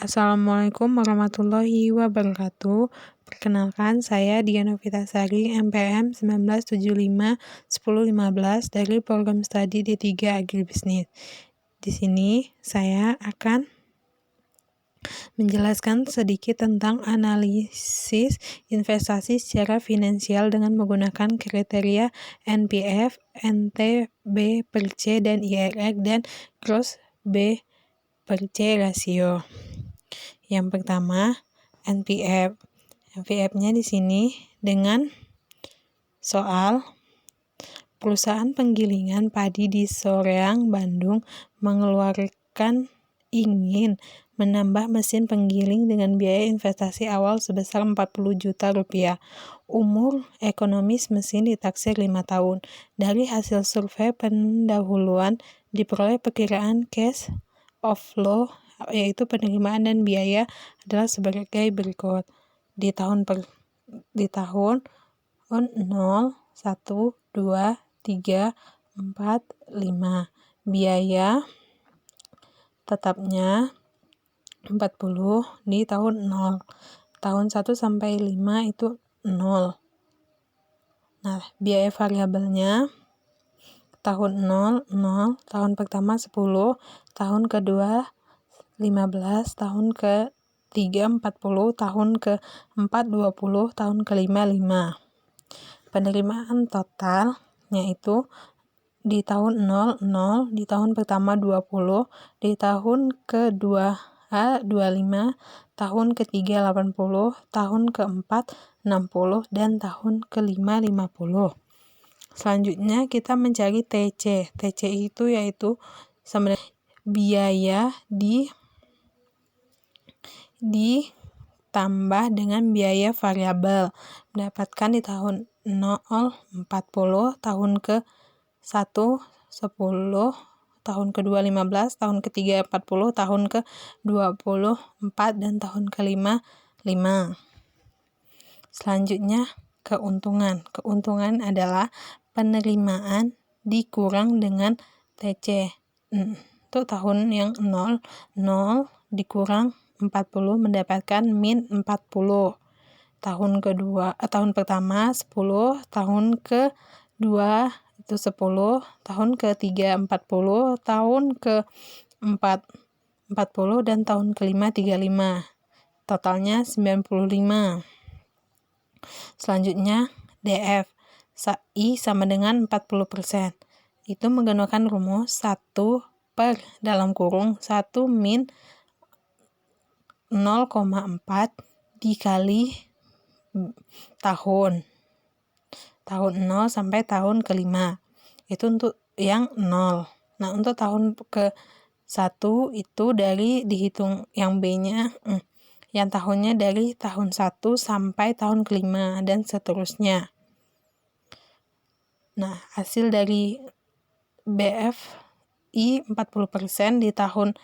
Assalamualaikum warahmatullahi wabarakatuh. Perkenalkan, saya Diana Vitasari, MPM 1975-1015 dari program studi D3 Agribisnis. Di sini saya akan menjelaskan sedikit tentang analisis investasi secara finansial dengan menggunakan kriteria NPF, NTB/C, dan IRR, dan Gross B/C ratio. Yang pertama, NPF. NPF-nya di sini dengan soal perusahaan penggilingan padi di Soreang, Bandung ingin menambah mesin penggiling dengan biaya investasi awal sebesar 40 juta rupiah. Umur ekonomis mesin ditaksir 5 tahun. Dari hasil survei pendahuluan diperoleh perkiraan cash outflow, yaitu penerimaan dan biaya adalah sebagai berikut. Di tahun 0, 1, 2, 3, 4, 5. Biaya tetapnya 40 di tahun 0. Tahun 1 sampai 5 itu 0. Nah, biaya variabelnya tahun 0, 0, tahun pertama 10, tahun kedua 15, tahun ke-3 40, tahun ke-4 20, tahun ke-5 5. Penerimaan totalnya itu di tahun 0 0, di tahun pertama 20, di tahun kedua 25, tahun ketiga 80, tahun keempat 60, dan tahun kelima 50. Selanjutnya kita mencari TC. TC itu yaitu sama dengan biaya ditambah dengan biaya variabel, mendapatkan di tahun 0 40, tahun ke-1 10, tahun kedua 15, tahun ketiga 40, tahun ke-24, dan tahun ke-5 5. Selanjutnya keuntungan. Keuntungan adalah penerimaan dikurang dengan TC. Untuk tahun yang 0 0 dikurang 40 mendapatkan min 40. Tahun pertama 10, tahun kedua itu 10, tahun ketiga 40, tahun keempat 40, dan tahun kelima 35. Totalnya 95. Selanjutnya DF. I sama dengan 40%. Itu menggunakan rumus 1 min 0,4 dikali tahun 0 sampai tahun ke-5. Itu untuk yang 0. Nah, untuk tahun ke-1 itu dari dihitung yang B-nya, yang tahunnya dari tahun 1 sampai tahun ke-5 dan seterusnya. Nah, hasil dari BFI 40% di tahun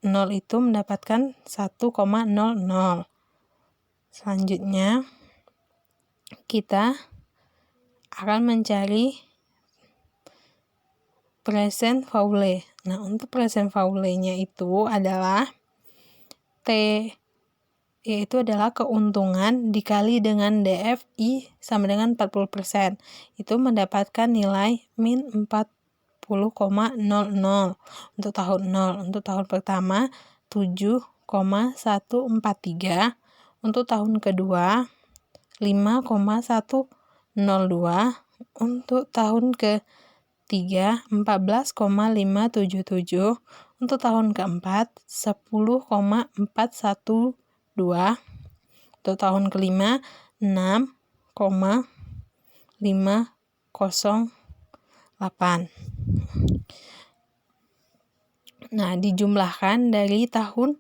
0 itu mendapatkan 1,00. Selanjutnya kita akan mencari present value. Nah, untuk present value-nya itu adalah T, yaitu adalah keuntungan dikali dengan DFI sama dengan 40%. Itu mendapatkan nilai min 40,00 untuk tahun 0. Untuk tahun pertama 7,143, untuk tahun kedua 5,102, untuk tahun ketiga 14,577, untuk tahun keempat 10,412, untuk tahun kelima 6,508. Nah, dijumlahkan dari tahun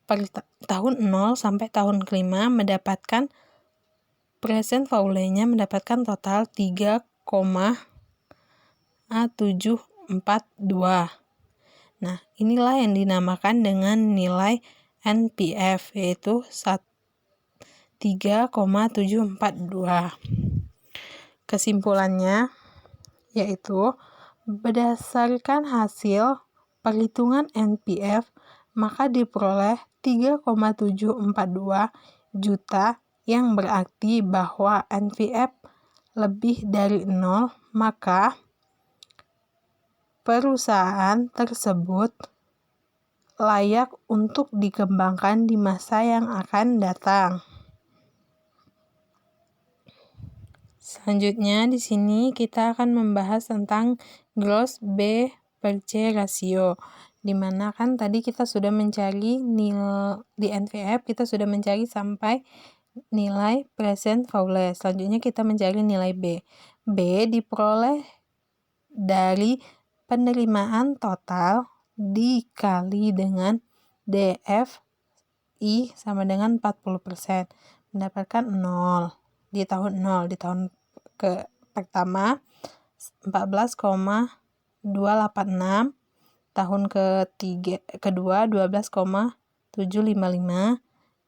0 sampai tahun ke-5 mendapatkan present value-nya mendapatkan total 3,742. Nah, inilah yang dinamakan dengan nilai NPF, yaitu 3,742. Kesimpulannya yaitu berdasarkan hasil perhitungan NPF maka diperoleh 3,742 juta, yang berarti bahwa NPF lebih dari 0, maka perusahaan tersebut layak untuk dikembangkan di masa yang akan datang. Selanjutnya di sini kita akan membahas tentang gross B per C rasio. Dimana kan tadi kita sudah mencari nilai di NPF, kita sudah mencari sampai nilai present value. Selanjutnya kita mencari nilai B. B diperoleh dari penerimaan total dikali dengan DFI sama dengan 40%, mendapatkan 0 di tahun pertama 14,286, tahun kedua 12,755,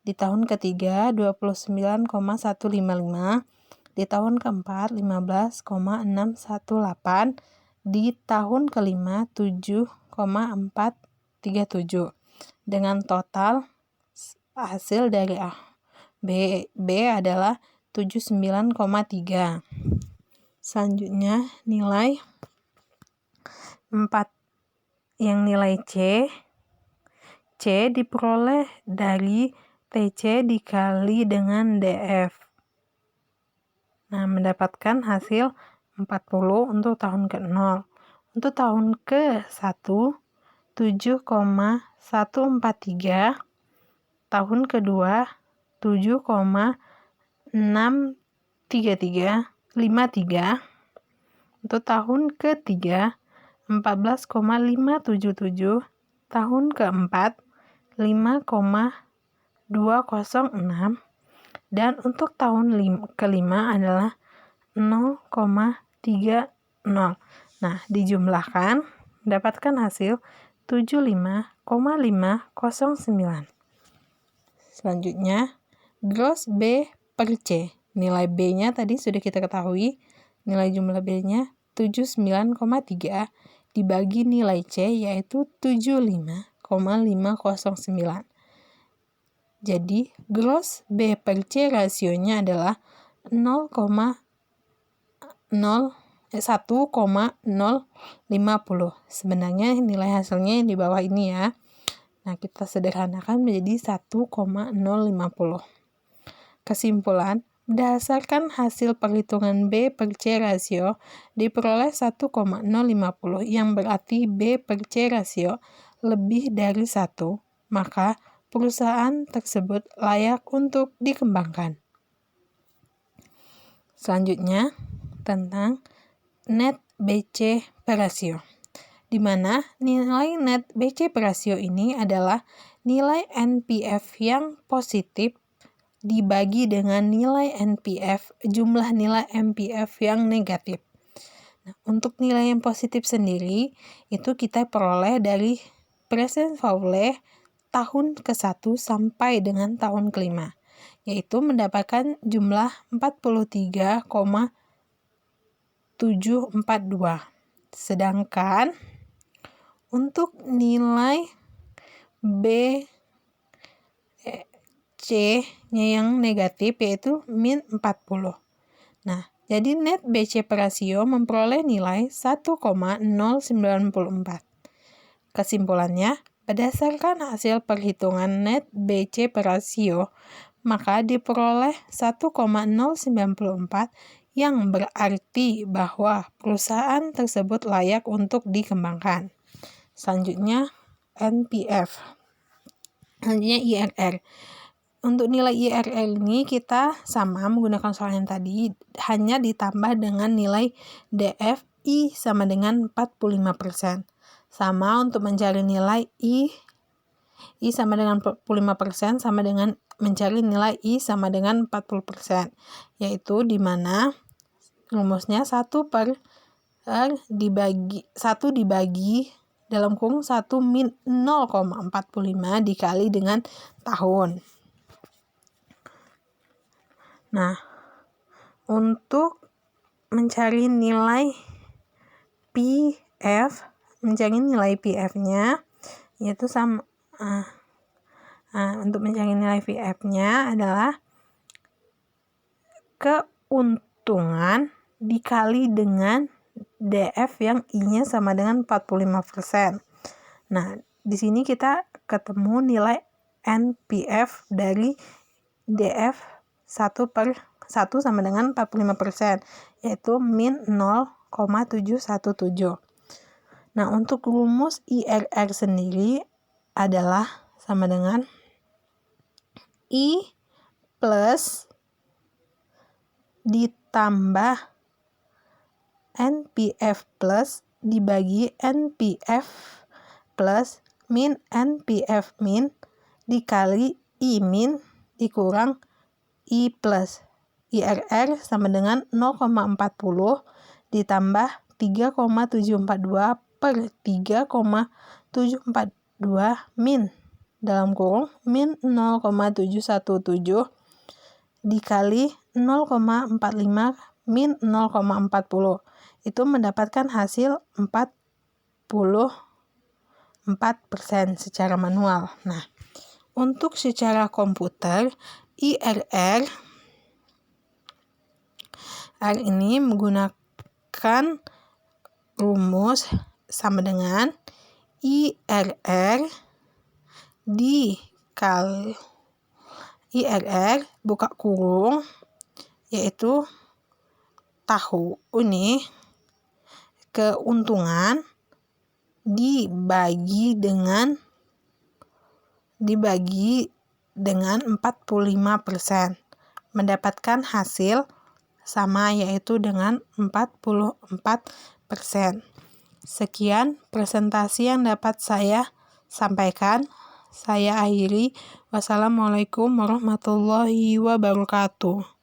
di tahun ketiga 29,155, di tahun keempat 15,618, di tahun kelima 7,437, dengan total hasil dari B adalah 79,3. Selanjutnya nilai 4 yang nilai C diperoleh dari TC dikali dengan DF. Nah, mendapatkan hasil 40 untuk tahun ke-0. Untuk tahun ke-1 7,143, tahun kedua 7,653, untuk tahun ketiga 14,577, tahun keempat 5,206, dan untuk tahun kelima adalah 0,30. Nah, dijumlahkan mendapatkan hasil 75,509. Selanjutnya, gross B per C. Nilai B-nya tadi sudah kita ketahui, nilai jumlah B-nya 79,3 dibagi nilai C yaitu 75,509. Jadi, gross B per C rasionya adalah 1,050. Sebenarnya nilai hasilnya yang di bawah ini ya. Nah, kita sederhanakan menjadi 1,050. Kesimpulan, berdasarkan hasil perhitungan B per C rasio diperoleh 1,050, yang berarti B per C rasio lebih dari 1, maka perusahaan tersebut layak untuk dikembangkan. Selanjutnya, tentang net BC per rasio, di mana nilai net BC per rasio ini adalah nilai NPF yang positif dibagi dengan nilai jumlah nilai NPF yang negatif. Nah, untuk nilai yang positif sendiri, itu kita peroleh dari present value tahun ke-1 sampai dengan tahun ke-5, yaitu mendapatkan jumlah 43,742. Sedangkan untuk nilai C-nya yang negatif yaitu min 40. Nah, jadi net BC per rasio memperoleh nilai 1,094. Kesimpulannya, berdasarkan hasil perhitungan net BC per rasio, maka diperoleh 1,094, yang berarti bahwa perusahaan tersebut layak untuk dikembangkan. Selanjutnya, NPF. Selanjutnya IRR. Untuk nilai IRR ini kita sama menggunakan soal yang tadi, hanya ditambah dengan nilai DFI sama dengan 45%. Sama untuk mencari nilai I sama dengan 45% sama dengan mencari nilai I sama dengan 40%. Yaitu di mana rumusnya 1 dibagi dalam kurung 1 min 0,45 dikali dengan tahun. Nah, untuk mencari nilai PF, mencari nilai PF-nya yaitu sama Untuk mencari nilai VF-nya adalah keuntungan dikali dengan DF yang I-nya sama dengan 45%. Nah, di sini kita ketemu nilai NPF dari DF 1/1 sama dengan 45%, yaitu min 0,717. Nah, untuk rumus IRR sendiri adalah sama dengan I plus ditambah NPF plus dibagi NPF plus min NPF min dikali I min dikurang I plus. IRR sama dengan 0,40 ditambah 3,742 per 3,742 min dalam kurung min 0,717 dikali 0,45 min 0,40. Itu mendapatkan hasil 44% secara manual. Nah, untuk secara komputer, IRR ini menggunakan rumus sama dengan IRR dikali IRR buka kurung, yaitu tahu ini keuntungan dibagi dengan 45%, mendapatkan hasil sama, yaitu dengan 44%. Sekian presentasi yang dapat saya sampaikan. Saya akhiri. Wassalamualaikum warahmatullahi wabarakatuh.